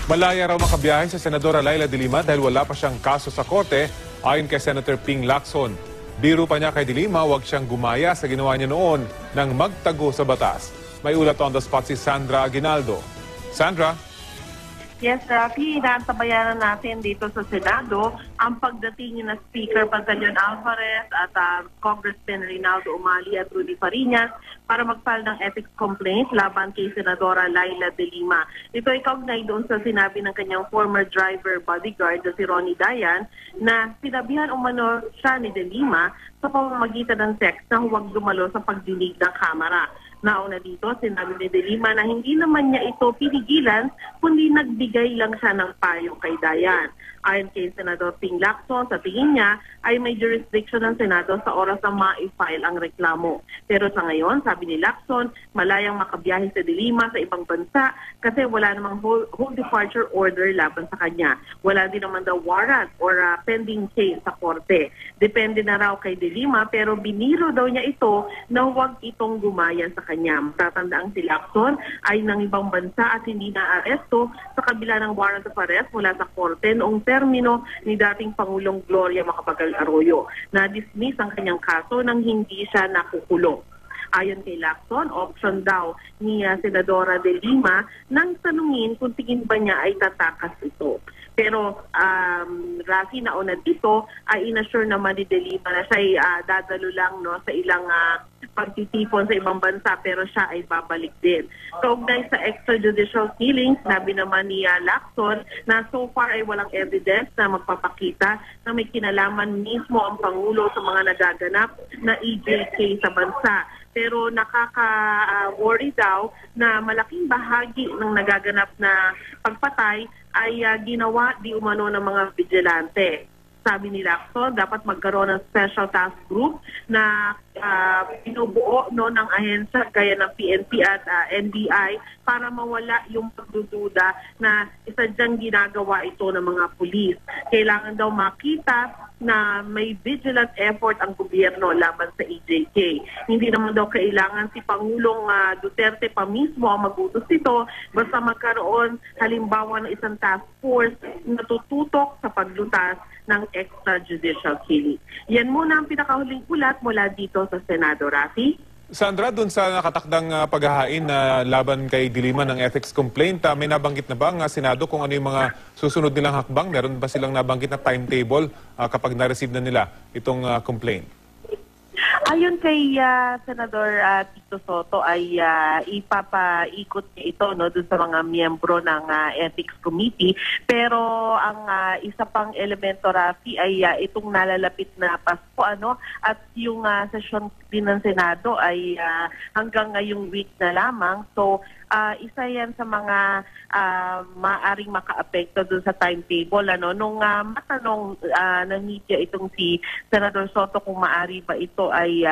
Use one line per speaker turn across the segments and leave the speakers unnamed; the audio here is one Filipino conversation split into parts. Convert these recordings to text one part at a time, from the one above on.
Malaya raw makabiyahe sa Senadora Laila de Lima dahil wala pa siyang kaso sa korte ayon kay Senator Ping Lacson. Biro pa niya kay de Lima huwag siyang gumaya sa ginawa niya noon nang magtago sa batas. May ulat on the spot si Sandra Aguinaldo. Sandra?
Yes, Rafi, naantabayanan natin dito sa Senado ang pagdating na Speaker Pantaleon Alvarez at Congressman Rinaldo Umali at Rudy Fariñas para mag-file ng ethics complaint laban kay Senadora Laila de Lima. Ito ay kaugnay doon sa sinabi ng kanyang former driver bodyguard na si Ronnie Dayan na sinabihan umano siya ni de Lima sa pamamagitan ng text na huwag dumalo sa pagdinig ng kamera. Nauna dito, sinabi ni de Lima na hindi naman niya ito pinigilan, kundi nagbigay lang siya ng payo kay Dayan. Ayon kay Senador Ping Lacson, sa tingin niya ay may jurisdiction ng Senado sa oras na ma-file ang reklamo. Pero sa ngayon, sabi ni Lacson, malayang makabiyahe sa de Lima sa ibang bansa kasi wala namang whole departure order laban sa kanya. Wala din naman daw warrant or pending case sa korte. Depende na raw kay de Lima pero biniro daw niya ito na huwag itong gumaya sa kanya. Matatandaan si Lacson ay ng ibang bansa at hindi na-aresto sa kabila ng warrant of arrest mula sa korte noong termino ni dating Pangulong Gloria Macapagal Arroyo. Na-dismiss ang kanyang kaso nang hindi siya nakukulong. Ayon kay Lacson, option daw ni Senadora de Lima nang tanungin kung tingin ba niya ay tatakas ito. Pero Rafi, nauna dito ay inassure naman ni de Lima na siya ay dadalo lang sa ilang pagtitipon sa ibang bansa pero siya ay babalik din. Kaugnay sa extrajudicial killings, sabi naman ni Lacson na so far ay walang evidence na magpapakita na may kinalaman mismo ang Pangulo sa mga nagaganap na EJK sa bansa. Pero nakaka-worry daw na malaking bahagi ng nagaganap na pagpatay ay ginawa di umano ng mga vigilante. Sabi ni Lacson, dapat magkaroon ng special task group na pinubuo ng ahensya gaya ng PNP at NBI para mawala yung pagdududa na isadyang ginagawa ito ng mga pulis. Kailangan daw makita na may vigilant effort ang gobyerno laban sa EJK. Hindi naman daw kailangan si Pangulong Duterte pa mismo ang mag-utos nito, basta magkaroon halimbawa ng isang task force na tututok sa paglutas ng extrajudicial killing. Yan muna ang pinakahuling ulat mula dito sa Senado, Rafi.
Sandra, dun sa nakatakdang paghahain na laban kay de Lima ng ethics complaint, may nabanggit na ba ang Senado kung ano yung mga susunod nilang hakbang? Meron ba silang nabanggit na timetable kapag na-receive na nila itong complaint?
Ayon kay Senador Tito Soto ay ipapaikot niya ito doon sa mga miyembro ng Ethics Committee. Pero ang isa pang elemento, Rafi, ay itong nalalapit na Pasko at yung session din ng Senado ay hanggang ngayong week na lamang. So isa yan sa mga maaring makaapekto doon sa timetable. Nung matanong ng media itong si Senador Soto kung maari ba ito ay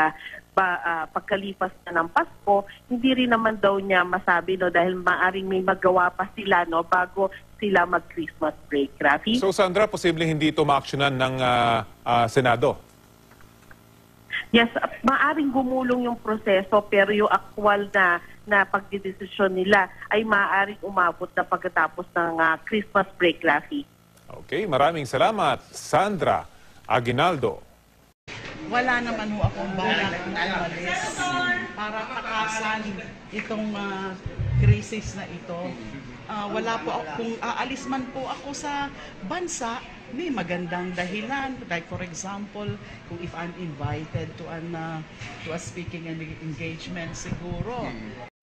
pagkalipas na ng Pasko, hindi rin naman daw niya masabi dahil maaring may magawa pa sila bago sila mag-Christmas break, Rafi. So
Sandra, posibleng hindi ito ma-actionan ng Senado?
Yes, maaring gumulong yung proseso pero yung aktwal na pagdidesisyon nila ay maaaring umabot na pagkatapos ng Christmas break, Rafi.
Okay, maraming salamat, Sandra Aguinaldo.
Wala naman ho akong balak na umalis para takasan itong crisis na ito. Wala po ako, kung aalis man po ako sa bansa, may magandang dahilan. Like for example, kung if I'm invited to a speaking engagement siguro.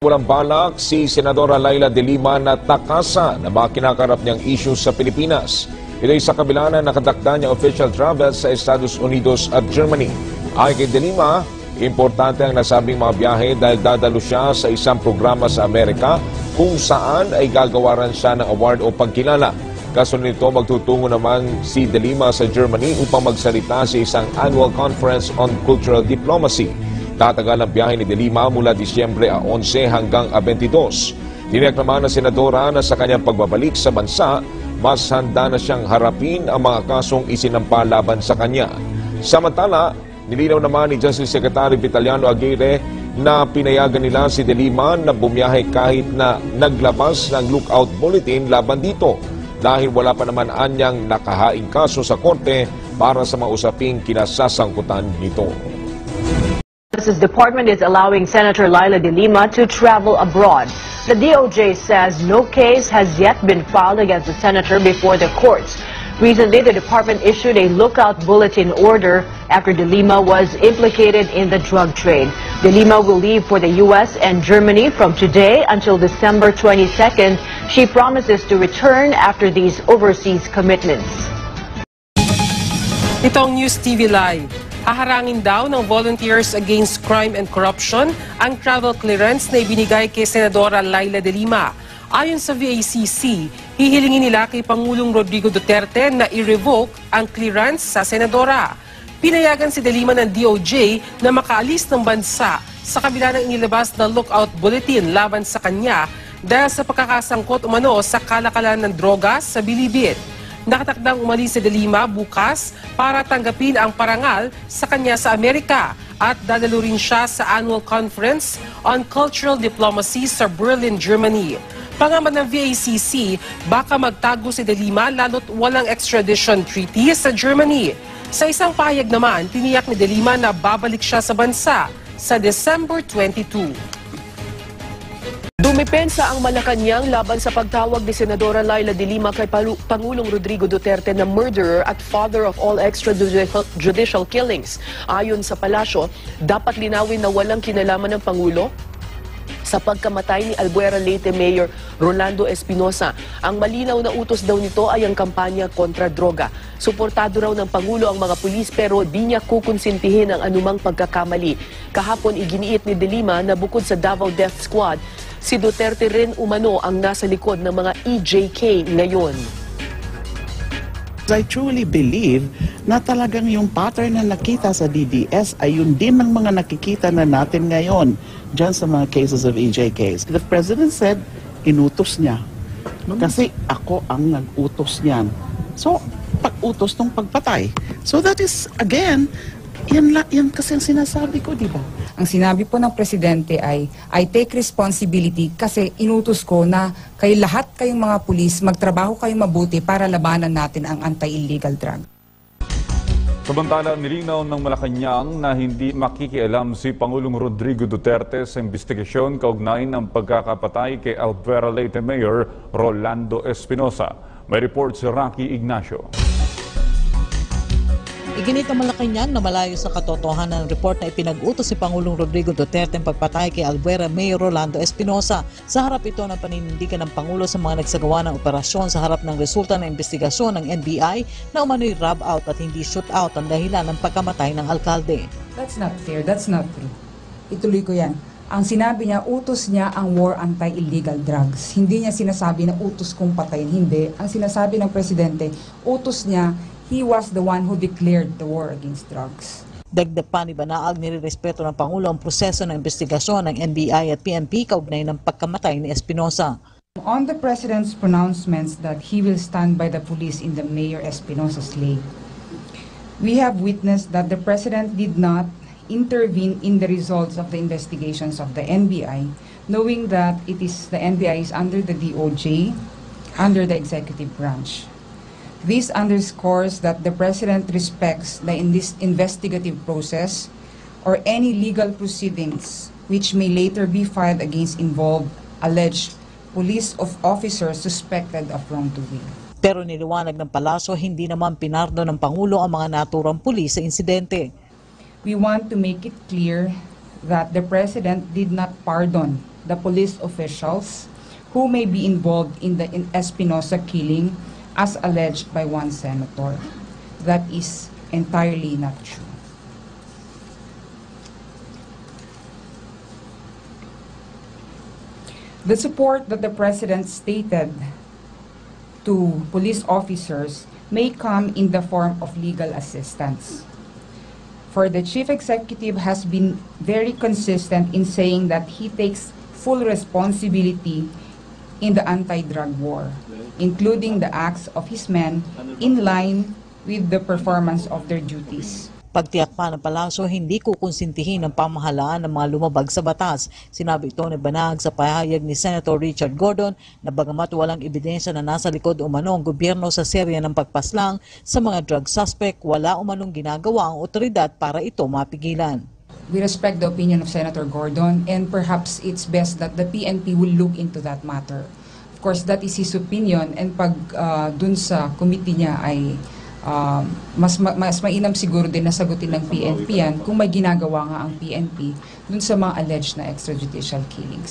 Walang balak si Senadora Laila de Lima na takasan na mga kinakarap niyang issues sa Pilipinas. Ito ay sa kabila na nakadakda niya official travel sa Estados Unidos at Germany. Ayon kay de Lima, importante ang nasabing mga biyahe dahil dadalo siya sa isang programa sa Amerika kung saan ay gagawaran siya ng award o pagkilala. Kasunod nito, magtutungo naman si de Lima sa Germany upang magsalita sa isang annual conference on cultural diplomacy. Tatagal ang biyahe ni de Lima mula Disyembre 11 hanggang 22. Dineklama ng senadora na sa kanyang pagbabalik sa bansa, mas handa na siyang harapin ang mga kasong isinampa laban sa kanya. Samantala, nilinaw naman ni Justice Secretary Vitaliano Aguirre na pinayagan nila si De Lima na bumiyahe kahit na naglabas ng lookout bulletin laban dito dahil wala pa naman anyang nakahaing kaso sa korte para sa mga usaping kinasasangkutan nito.
Justice Department is allowing Senator Laila De Lima to travel abroad. The DOJ says no case has yet been filed against the senator before the courts. Recently, the department issued a lookout bulletin order after De Lima was implicated in the drug trade. De Lima will leave for the U.S. and Germany from today until December 22nd. She promises to return after these overseas commitments.
Itong News TV Live. Haharangin daw ng Volunteers Against Crime and Corruption ang travel clearance na ibinigay kay Senadora Laila De Lima. Ayon sa VACC, hihilingin nila kay Pangulong Rodrigo Duterte na i-revoke ang clearance sa Senadora. Pinayagan si De Lima ng DOJ na makaalis ng bansa sa kabila ng inilabas na lookout bulletin laban sa kanya dahil sa pagkakasangkot umano sa kalakalan ng droga sa Bilibid. Nakatakdang umalis si De Lima bukas para tanggapin ang parangal sa kanya sa Amerika at dadalo rin siya sa annual conference on cultural diplomacy sa Berlin, Germany. Pangaman ng VACC, baka magtago si De Lima lalo't walang extradition treaty sa Germany. Sa isang pahayag naman, tiniyak ni De Lima na babalik siya sa bansa sa December 22.
Dumipensa ang Malacanang laban sa pagtawag ni Senadora Laila De Lima kay Pangulong Rodrigo Duterte na murderer at father of all extrajudicial killings. Ayon sa palasyo, dapat linawin na walang kinalaman ng Pangulo sa pagkamatay ni Albuera Leyte Mayor Rolando Espinosa. Ang malinaw na utos daw nito ay ang kampanya kontra droga. Suportado raw ng Pangulo ang mga pulis pero di niya kukonsintihin ang anumang pagkakamali. Kahapon iginiit ni De Lima na bukod sa Davao Death Squad, si Duterte rin umano ang nasa likod ng mga EJK ngayon.
I truly believe na talagang yung pattern na nakita sa DDS ay yun din ng mga nakikita na natin ngayon dyan sa mga cases of EJKs. The President said, inutos niya. Kasi ako ang nag-utos niyan. So, pag-utos ng pagpatay. So that is, again, yan kasi ang sinasabi ko, di ba?
Ang sinabi po ng Presidente ay, I take responsibility kasi inutos ko na kayo lahat kayong mga pulis, magtrabaho kayong mabuti para labanan natin ang anti-illegal drug.
Samantala, nilinaw ng Malacanang na hindi makikialam si Pangulong Rodrigo Duterte sa investigasyon kaugnay ng pagkakapatay kay Albuera Leyte Mayor Rolando Espinosa. May report si Rocky Ignacio.
Iginit ang Malacanang na malayo sa katotohanan ng report na ipinag-utos si Pangulong Rodrigo Duterte ang pagpatay kay Albuera Mayor Rolando Espinosa. Sa harap ito ng paninindigan ng Pangulo sa mga nagsagawa ng operasyon sa harap ng resulta ng investigasyon ng NBI na umano'y rob out at hindi shoot out ang dahilan ng pagkamatay ng alkalde.
That's not fair, that's not true. Ituloy ko yan. Ang sinabi niya, utos niya ang war anti-illegal drugs. Hindi niya sinasabi na utos kong patayin. Hindi. Ang sinasabi ng Presidente, utos niya, he was the one who declared the war against drugs.
Dagdag pa ni Banaag, nirerespeto ng Pangulo ang proseso ng investigasyon ng NBI at PNP kaugnay ng pagkamatay ni Espinosa.
On the President's pronouncements that he will stand by the police in the Mayor Espinosa's slay, we have witnessed that the President did not intervene in the results of the investigations of the NBI, knowing that the NBI is under the DOJ, under the executive branch. This underscores that the President respects the investigative process or any legal proceedings which may later be filed against involved alleged police officers suspected of wrongdoing.
Pero niliwanag ng palasyo, hindi naman pinardo ng Pangulo ang mga naturang pulis sa insidente.
We want to make it clear that the President did not pardon the police officials who may be involved in the Espinosa killing as alleged by one senator. That is entirely not true. The support that the President stated to police officers may come in the form of legal assistance. For the Chief Executive has been very consistent in saying that he takes full responsibility in the anti-drug war, including the acts of his men in line with the performance of their duties.
Pagtiyak pa ng palasyo, hindi kukonsintihin ng pamahalaan ng mga lumabag sa batas. Sinabi ito ni Banag sa pahayag ni Senator Richard Gordon na bagamat walang ebidensya na nasa likod umano ang gobyerno sa serya ng pagpaslang sa mga drug suspect, wala umanong ginagawa ang otoridad para ito mapigilan.
We respect the opinion of Senator Gordon, and perhaps it's best that the PNP will look into that matter. Of course, that is his opinion, and pag dun sa committee niya ay mas mainam siguro din na sagutin ng PNP yan kung may ginagawa nga ang PNP dun sa mga alleged na extrajudicial killings.